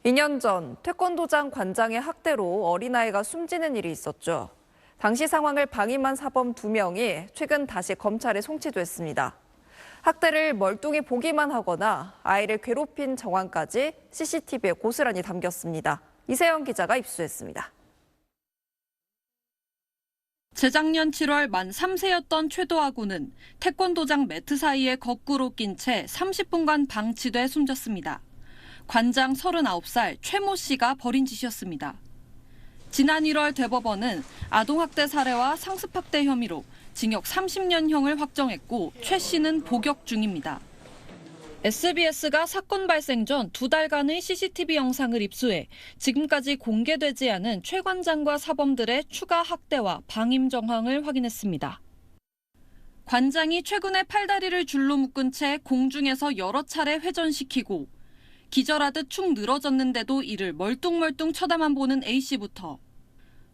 2년 전 태권도장 관장의 학대로 어린아이가 숨지는 일이 있었죠. 당시 상황을 방임한 사범 2명이 최근 다시 검찰에 송치됐습니다. 학대를 멀뚱히 보기만 하거나 아이를 괴롭힌 정황까지 CCTV에 고스란히 담겼습니다. 이세영 기자가 입수했습니다. 재작년 7월 만 3세였던 최도아 군은 태권도장 매트 사이에 거꾸로 낀 채 30분간 방치돼 숨졌습니다. 관장 39살 최모 씨가 벌인 짓이었습니다. 지난 1월 대법원은 아동학대 사례와 상습학대 혐의로 징역 30년형을 확정했고 최 씨는 복역 중입니다. SBS가 사건 발생 전 2달간의 CCTV 영상을 입수해 지금까지 공개되지 않은 최 관장과 사범들의 추가 학대와 방임 정황을 확인했습니다. 관장이 최근에 팔다리를 줄로 묶은 채 공중에서 여러 차례 회전시키고 기절하듯 축 늘어졌는데도 이를 멀뚱멀뚱 쳐다만 보는 A씨부터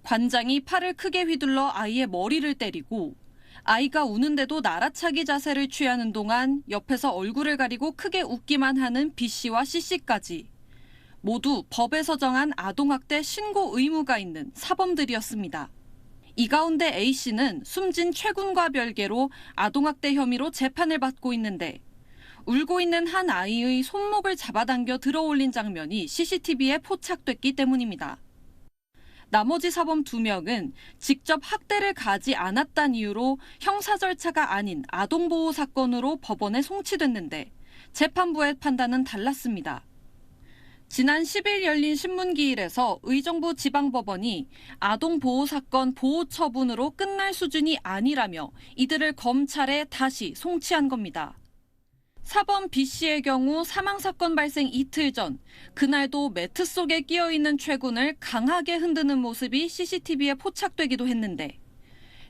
관장이 팔을 크게 휘둘러 아이의 머리를 때리고 아이가 우는데도 나라차기 자세를 취하는 동안 옆에서 얼굴을 가리고 크게 웃기만 하는 B씨와 C씨까지 모두 법에서 정한 아동학대 신고 의무가 있는 사범들이었습니다. 이 가운데 A씨는 숨진 최 군과 별개로 아동학대 혐의로 재판을 받고 있는데 울고 있는 한 아이의 손목을 잡아당겨 들어올린 장면이 CCTV에 포착됐기 때문입니다. 나머지 사범 2명은 직접 학대를 가하지 않았다는 이유로 형사 절차가 아닌 아동보호 사건으로 법원에 송치됐는데 재판부의 판단은 달랐습니다. 지난 10일 열린 신문기일에서 의정부 지방법원이 아동보호 사건 보호 처분으로 끝날 수준이 아니라며 이들을 검찰에 다시 송치한 겁니다. 사범 B씨의 경우 사망사건 발생 이틀 전, 그날도 매트 속에 끼어있는 최 군을 강하게 흔드는 모습이 CCTV에 포착되기도 했는데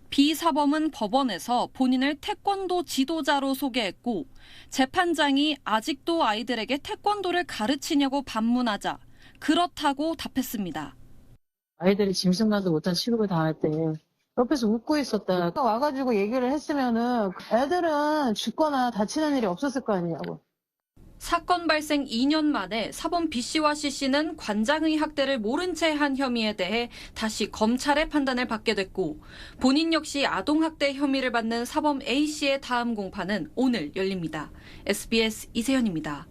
B 사범은 법원에서 본인을 태권도 지도자로 소개했고 재판장이 아직도 아이들에게 태권도를 가르치냐고 반문하자 그렇다고 답했습니다. 아이들이 짐승만도 못한 취급을 당할 때 옆에서 웃고 있었다. 와가지고 얘기를 했으면은 애들은 죽거나 다치는 일이 없었을 거 아니냐고. 사건 발생 2년 만에 사범 B씨와 C씨는 관장의 학대를 모른 채 한 혐의에 대해 다시 검찰의 판단을 받게 됐고 본인 역시 아동학대 혐의를 받는 사범 A씨의 다음 공판은 오늘 열립니다. SBS 이세연입니다.